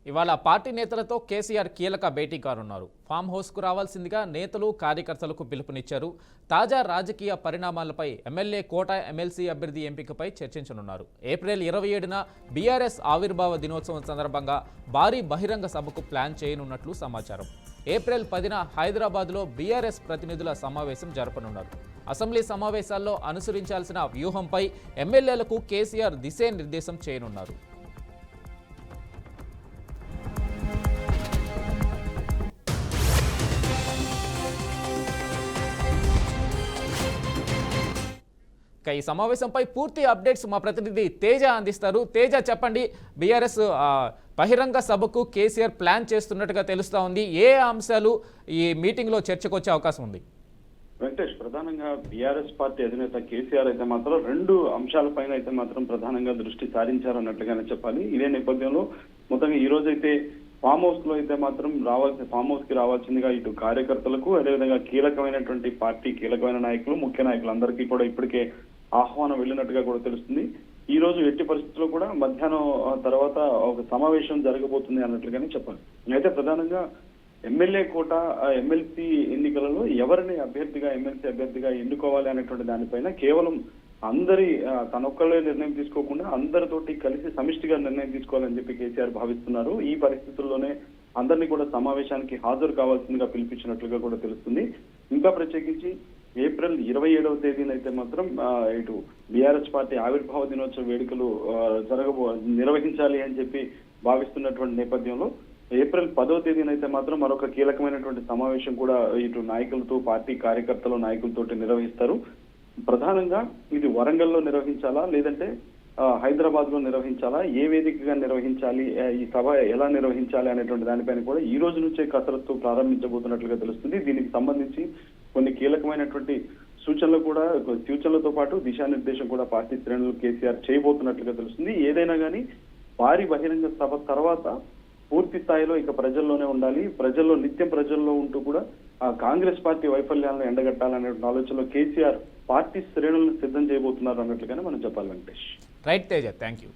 ఇవాళ పార్టీ నేతలతో కేసీఆర్ కీలక భేటీ కానున్నారు. ఫామ్ హౌస్కు రావాల్సిందిగా నేతలు కార్యకర్తలకు పిలుపునిచ్చారు. తాజా రాజకీయ పరిణామాలపై ఎమ్మెల్యే కోట ఎమ్మెల్సీ అభ్యర్థి ఎంపికపై చర్చించనున్నారు. ఏప్రిల్ 27న బీఆర్ఎస్ ఆవిర్భావ దినోత్సవం సందర్భంగా భారీ బహిరంగ సభకు ప్లాన్ చేయనున్నట్లు సమాచారం. ఏప్రిల్ 10న హైదరాబాద్లో బీఆర్ఎస్ ప్రతినిధుల సమావేశం జరపనున్నారు. అసెంబ్లీ సమావేశాల్లో అనుసరించాల్సిన వ్యూహంపై ఎమ్మెల్యేలకు కేసీఆర్ దిశానిర్దేశం చేయనున్నారు. ఈ సమావేశంపై పూర్తి అప్డేట్స్ మా ప్రతినిధి తేజ అందిస్తారు. తేజ, చెప్పండి, బీఆర్ఎస్ బహిరంగ సభకు కేసీఆర్ ప్లాన్ చేస్తున్నట్టుగా తెలుస్తా ఉంది. ఏ అంశాలు ఈ మీటింగ్లో చర్చకు వచ్చే అవకాశం ఉంది? వెంకటేష్, ప్రధానంగా బీఆర్ఎస్ పార్టీ అధినేత కేసీఆర్ అయితే మాత్రం 2 అంశాలపైన అయితే మాత్రం ప్రధానంగా దృష్టి సారించారన్నట్లుగానే చెప్పాలి. ఇదే నేపథ్యంలో మొత్తంగా ఈ రోజైతే ఫామ్ హౌస్ లో అయితే మాత్రం ఫామ్ హౌస్ కి రావాల్సిందిగా ఇటు కార్యకర్తలకు, అదేవిధంగా కీలకమైనటువంటి పార్టీ కీలకమైన నాయకులు, ముఖ్య నాయకులు అందరికీ కూడా ఇప్పటికే ఆహ్వానం వెళ్ళినట్టుగా కూడా తెలుస్తుంది. ఈ రోజు ఎట్టి పరిస్థితుల్లో కూడా మధ్యాహ్నం తర్వాత ఒక సమావేశం జరగబోతుంది అన్నట్లుగానే చెప్పాలి. అయితే ప్రధానంగా ఎమ్మెల్యే కోట ఎమ్మెల్సీ ఎన్నికలలో ఎవరిని ఎమ్మెల్సీ అభ్యర్థిగా ఎన్నుకోవాలి అనేటువంటి దానిపైన కేవలం తనొక్కళ్ళే నిర్ణయం తీసుకోకుండా అందరితోటి కలిసి సమిష్టిగా నిర్ణయం తీసుకోవాలని చెప్పి కేసీఆర్ భావిస్తున్నారు. ఈ పరిస్థితుల్లోనే అందరినీ కూడా సమావేశానికి హాజరు కావాల్సిందిగా పిలిపించినట్లుగా కూడా తెలుస్తుంది. ఇంకా ప్రత్యేకించి ఏప్రిల్ 27వ తేదీన అయితే మాత్రం ఇటు బీఆర్ఎస్ పార్టీ ఆవిర్భావ దినోత్సవ వేడుకలు నిర్వహించాలి అని చెప్పి భావిస్తున్నటువంటి నేపథ్యంలో ఏప్రిల్ 10వ తేదీన అయితే మాత్రం మరొక కీలకమైనటువంటి సమావేశం కూడా ఇటు నాయకులతో, పార్టీ కార్యకర్తలు, నాయకులతోటి నిర్వహిస్తారు. ప్రధానంగా ఇది వరంగల్లో నిర్వహించాలా, లేదంటే హైదరాబాద్ లో నిర్వహించాలా, ఏ వేదికగా నిర్వహించాలి, ఈ సభ ఎలా నిర్వహించాలి అనేటువంటి దానిపైన కూడా ఈ రోజు నుంచే కసరత్తు ప్రారంభించబోతున్నట్లుగా తెలుస్తుంది. దీనికి సంబంధించి కొన్ని కీలకమైనటువంటి సూచనలతో పాటు దిశానిర్దేశం కూడా పార్టీ శ్రేణులు కేసీఆర్ చేయబోతున్నట్లుగా తెలుస్తుంది. ఏదైనా కానీ భారీ బహిరంగ సభ తర్వాత పూర్తి స్థాయిలో ఇక ప్రజల్లోనే ఉండాలి, నిత్యం ప్రజల్లో ఉంటూ కూడా కాంగ్రెస్ పార్టీ వైఫల్యాలను ఎండగట్టాలనే ఆలోచనలో కేసీఆర్ పార్టీ శ్రేణులను సిద్ధం చేయబోతున్నారు అన్నట్లుగానే మనం చెప్పాలి. Venkatesh. Right Teja, thank you.